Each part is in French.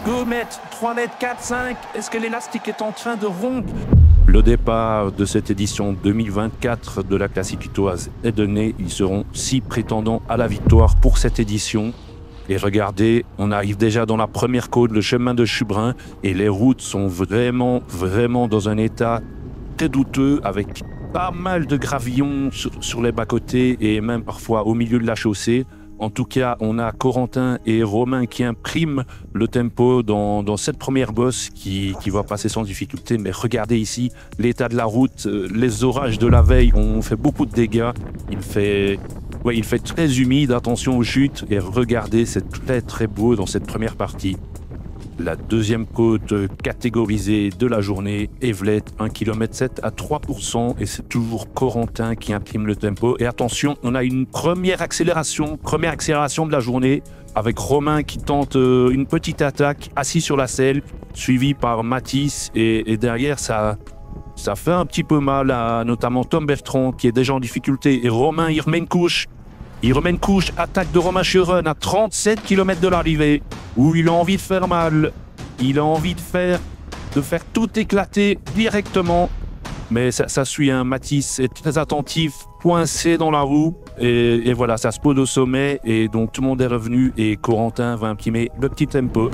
2 mètres, 3 mètres, 4, 5. Est-ce que l'élastique est en train de rompre? Le départ de cette édition 2024 de la Classique Vitoise est donné. Ils seront 6 prétendants à la victoire pour cette édition. Et regardez, on arrive déjà dans la première côte, le chemin de Chubrin, et les routes sont vraiment dans un état très douteux, avec pas mal de gravillons sur les bas-côtés et même parfois au milieu de la chaussée. En tout cas, on a Corentin et Romain qui impriment le tempo dans cette première bosse qui va passer sans difficulté. Mais regardez ici l'état de la route, les orages de la veille ont fait beaucoup de dégâts. Il fait très humide, attention aux chutes. Et regardez, c'est très beau dans cette première partie. La deuxième côte catégorisée de la journée, Evelette, 1,7 km à 3%, et c'est toujours Corentin qui imprime le tempo. Et attention, on a une première accélération de la journée, avec Romain qui tente une petite attaque, assis sur la selle, suivi par Mathis, et derrière ça fait un petit peu mal à notamment Tom Bertrand qui est déjà en difficulté, et Romain il remet une couche. Attaque de Romain Scheuren à 37 km de l'arrivée, où il a envie de faire mal. Il a envie de faire tout éclater directement. Mais ça suit, hein. Mathis est très attentif, coincé dans la roue. Et voilà, ça se pose au sommet. Et donc tout le monde est revenu et Corentin va imprimer le petit tempo.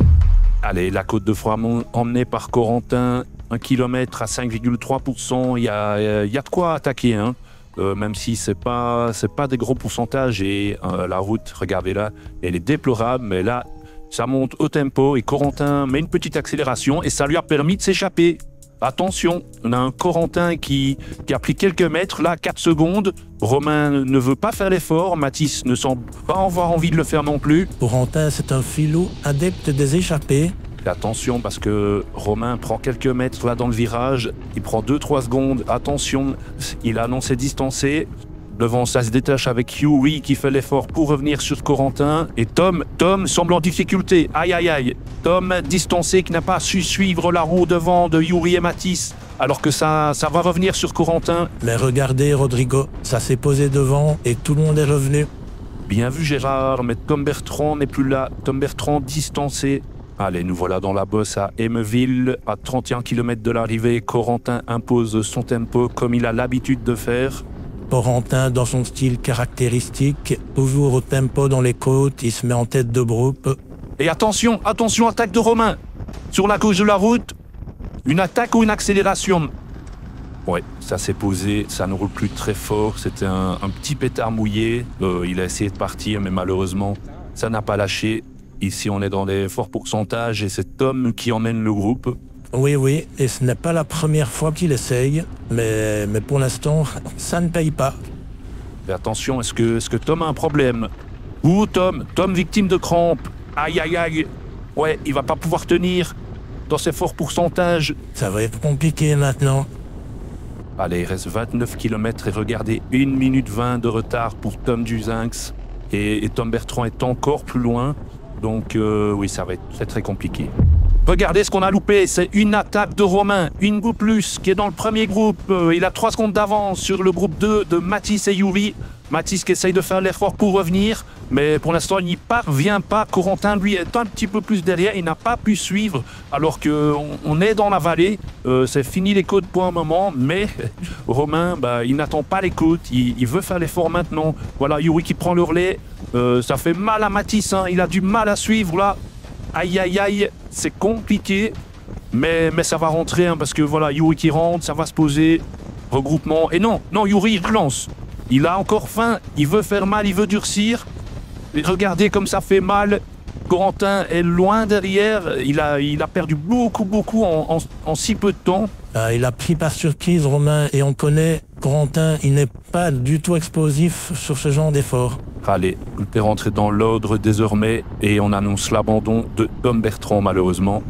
Allez, la côte de Froidmont emmenée par Corentin, 1 km à 5,3%. Il y a de quoi attaquer, hein. Même si c'est pas des gros pourcentages, et la route, regardez-la, elle est déplorable, mais là, ça monte au tempo et Corentin met une petite accélération et ça lui a permis de s'échapper. Attention, on a un Corentin qui a pris quelques mètres, là, 4 secondes. Romain ne veut pas faire l'effort, Mathis ne semble pas avoir envie de le faire non plus. Corentin, c'est un filou adepte des échappées. Attention parce que Romain prend quelques mètres là dans le virage, il prend 2-3 secondes, attention, il a annoncé distancé. Devant, ça se détache avec Yuri qui fait l'effort pour revenir sur Corentin. Et Tom semble en difficulté, aïe. Tom distancé qui n'a pas su suivre la roue devant de Yuri et Mathis, alors que ça va revenir sur Corentin. Mais regardez Rodrigo, ça s'est posé devant et tout le monde est revenu. Bien vu Gérard, mais Tom Bertrand n'est plus là, Tom Bertrand distancé. Allez, nous voilà dans la bosse à Aimeville, à 31 km de l'arrivée. Corentin impose son tempo comme il a l'habitude de faire. Corentin, dans son style caractéristique, toujours au tempo dans les côtes, il se met en tête de groupe. Et attention, attaque de Romain. Sur la gauche de la route, une attaque ou une accélération? Ouais, ça s'est posé, ça ne roule plus très fort. C'était un petit pétard mouillé. Il a essayé de partir, mais malheureusement, ça n'a pas lâché. Ici, on est dans des forts pourcentages et c'est Tom qui emmène le groupe. Oui, et ce n'est pas la première fois qu'il essaye, mais pour l'instant, ça ne paye pas. Et attention, est-ce que Tom a un problème? Ouh, Tom victime de crampes. Aïe. Ouais, il va pas pouvoir tenir dans ces forts pourcentages. Ça va être compliqué maintenant. Allez, il reste 29 km et regardez, 1 minute 20 de retard pour Tom Duzinx. Et Tom Bertrand est encore plus loin. Donc oui, ça va être très compliqué. Regardez ce qu'on a loupé, c'est une attaque de Romain, une groupe plus qui est dans le premier groupe. Il a 3 secondes d'avance sur le groupe 2 de Mathis et Yuri. Mathis qui essaye de faire l'effort pour revenir, mais pour l'instant il n'y parvient pas. Corentin, lui, est un petit peu plus derrière, il n'a pas pu suivre alors qu'on est dans la vallée. C'est fini les côtes pour un moment, mais Romain, il n'attend pas les côtes, il veut faire l'effort maintenant. Voilà, Yuri qui prend le relais, ça fait mal à Mathis, hein. Il a du mal à suivre là. Aïe, c'est compliqué, mais ça va rentrer, hein, parce que voilà, Yuri qui rentre, ça va se poser, regroupement, et non, Yuri il relance. Il a encore faim, il veut faire mal, il veut durcir. Et regardez comme ça fait mal. Corentin est loin derrière, il a perdu beaucoup en si peu de temps. Il a pris par surprise Romain, et on connaît Corentin, il n'est pas du tout explosif sur ce genre d'effort. Allez, on est rentré dans l'ordre désormais et on annonce l'abandon de Tom Bertrand malheureusement.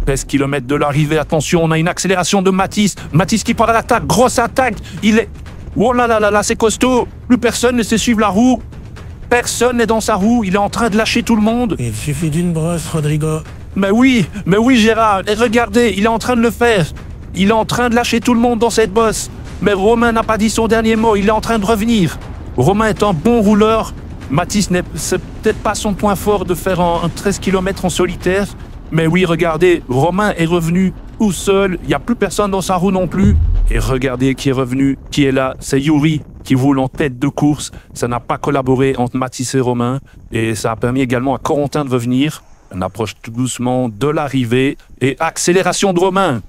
13 km de l'arrivée, attention, on a une accélération de Mathis. Mathis qui part à l'attaque, grosse attaque, il est... Oh là, c'est costaud, plus personne ne sait suivre la roue. Personne n'est dans sa roue, il est en train de lâcher tout le monde. Il suffit d'une brosse, Rodrigo. Mais oui Gérard, et regardez, il est en train de le faire. Il est en train de lâcher tout le monde dans cette bosse. Mais Romain n'a pas dit son dernier mot, il est en train de revenir. Romain est un bon rouleur. Mathis, c'est peut-être pas son point fort de faire un 13 km en solitaire. Mais oui, regardez, Romain est revenu tout seul, il n'y a plus personne dans sa roue non plus. Et regardez qui est revenu, qui est là, c'est Yuri qui roule en tête de course. Ça n'a pas collaboré entre Mathis et Romain et ça a permis également à Corentin de revenir. On approche tout doucement de l'arrivée et accélération de Romain.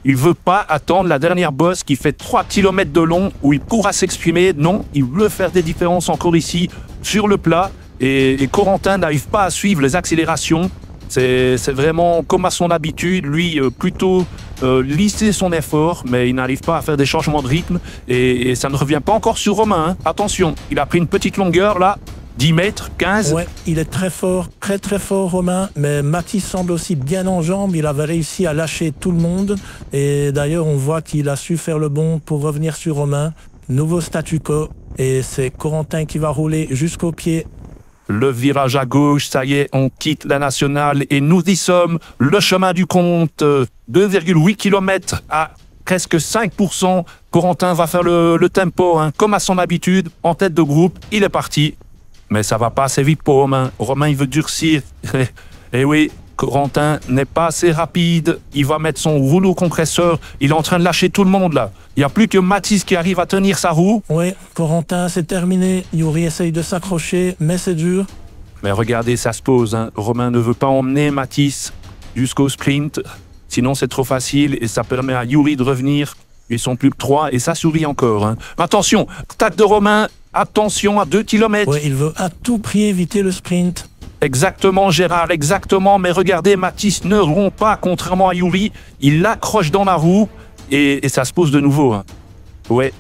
Il veut pas attendre la dernière bosse qui fait 3 km de long où il pourra s'exprimer. Non, il veut faire des différences encore ici sur le plat et Corentin n'arrive pas à suivre les accélérations. C'est vraiment comme à son habitude, lui plutôt lisser son effort, mais il n'arrive pas à faire des changements de rythme et ça ne revient pas encore sur Romain. Hein. Attention, il a pris une petite longueur là, 10 mètres, 15. Ouais, il est très fort, très fort Romain, mais Mathis semble aussi bien en jambes, il avait réussi à lâcher tout le monde et d'ailleurs on voit qu'il a su faire le bond pour revenir sur Romain. Nouveau statu quo et c'est Corentin qui va rouler jusqu'au pied. Le virage à gauche, ça y est, on quitte la nationale et nous y sommes. Le chemin du compte, 2,8 km à presque 5%. Corentin va faire le tempo, hein, comme à son habitude, en tête de groupe. Il est parti. Mais ça va pas assez vite pour Romain. Romain, il veut durcir. Et oui, Corentin n'est pas assez rapide. Il va mettre son rouleau compresseur. Il est en train de lâcher tout le monde, là. Il n'y a plus que Mathis qui arrive à tenir sa roue. Oui, Corentin, c'est terminé. Yuri essaye de s'accrocher, mais c'est dur. Mais regardez, ça se pose. Hein. Romain ne veut pas emmener Mathis jusqu'au sprint. Sinon, c'est trop facile et ça permet à Yuri de revenir. Ils sont plus que 3 et ça sourit encore. Hein. Attention, attaque de Romain. Attention à 2 km. Oui, il veut à tout prix éviter le sprint. Exactement, Gérard, exactement. Mais regardez, Mathis ne rompt pas, contrairement à Yuri. Il l'accroche dans la roue et ça se pose de nouveau. Hein. Ouais,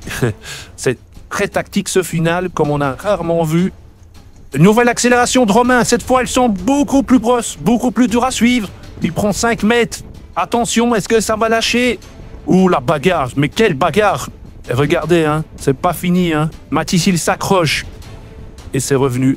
c'est très tactique ce final, comme on a rarement vu. Nouvelle accélération de Romain. Cette fois, elles sont beaucoup plus grosses, beaucoup plus dures à suivre. Il prend 5 mètres. Attention, est-ce que ça va lâcher? Ouh, la bagarre. Mais quelle bagarre! Et regardez, hein, c'est pas fini. Hein. Mathis, il s'accroche. Et c'est revenu,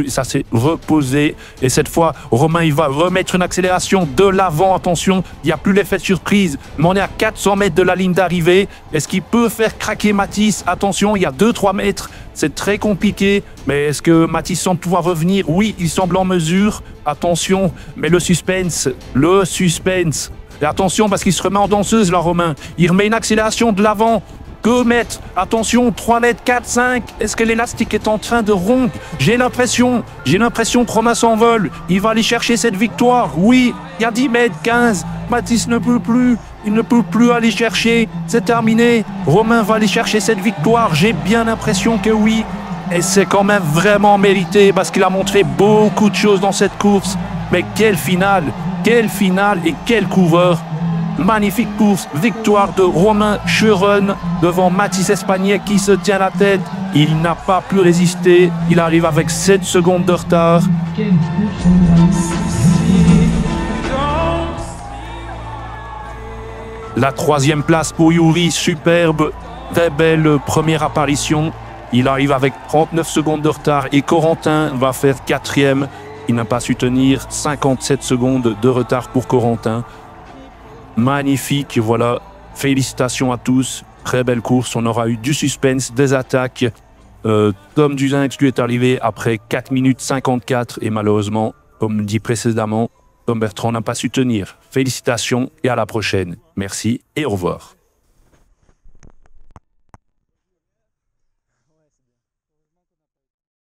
ça s'est reposé. Et cette fois, Romain, il va remettre une accélération de l'avant. Attention, il n'y a plus l'effet de surprise. Mais on est à 400 mètres de la ligne d'arrivée. Est-ce qu'il peut faire craquer Mathis? Attention, il y a 2-3 mètres. C'est très compliqué. Mais est-ce que Mathis semble pouvoir revenir? Oui, il semble en mesure. Attention, mais le suspense. Et attention, parce qu'il se remet en danseuse, là, Romain. Il remet une accélération de l'avant. 2 mètres, attention, 3 mètres, 4, 5. Est-ce que l'élastique est en train de rompre? J'ai l'impression que Romain s'envole. Il va aller chercher cette victoire. Oui, il y a 10 mètres, 15. Mathis ne peut plus. Il ne peut plus aller chercher. C'est terminé. Romain va aller chercher cette victoire. J'ai bien l'impression que oui. Et c'est quand même vraiment mérité parce qu'il a montré beaucoup de choses dans cette course. Mais quelle finale et quel coureur. Magnifique course, victoire de Romain Scheuren devant Mathis Espagnet qui se tient la tête. Il n'a pas pu résister, il arrive avec 7 secondes de retard. La 3e place pour Yuri, superbe, très belle première apparition. Il arrive avec 39 secondes de retard et Corentin va faire 4e. Il n'a pas su tenir, 57 secondes de retard pour Corentin. Magnifique, voilà. Félicitations à tous. Très belle course. On aura eu du suspense, des attaques. Tom Duzinx lui est arrivé après 4 minutes 54 et malheureusement, comme dit précédemment, Tom Bertrand n'a pas su tenir. Félicitations et à la prochaine. Merci et au revoir.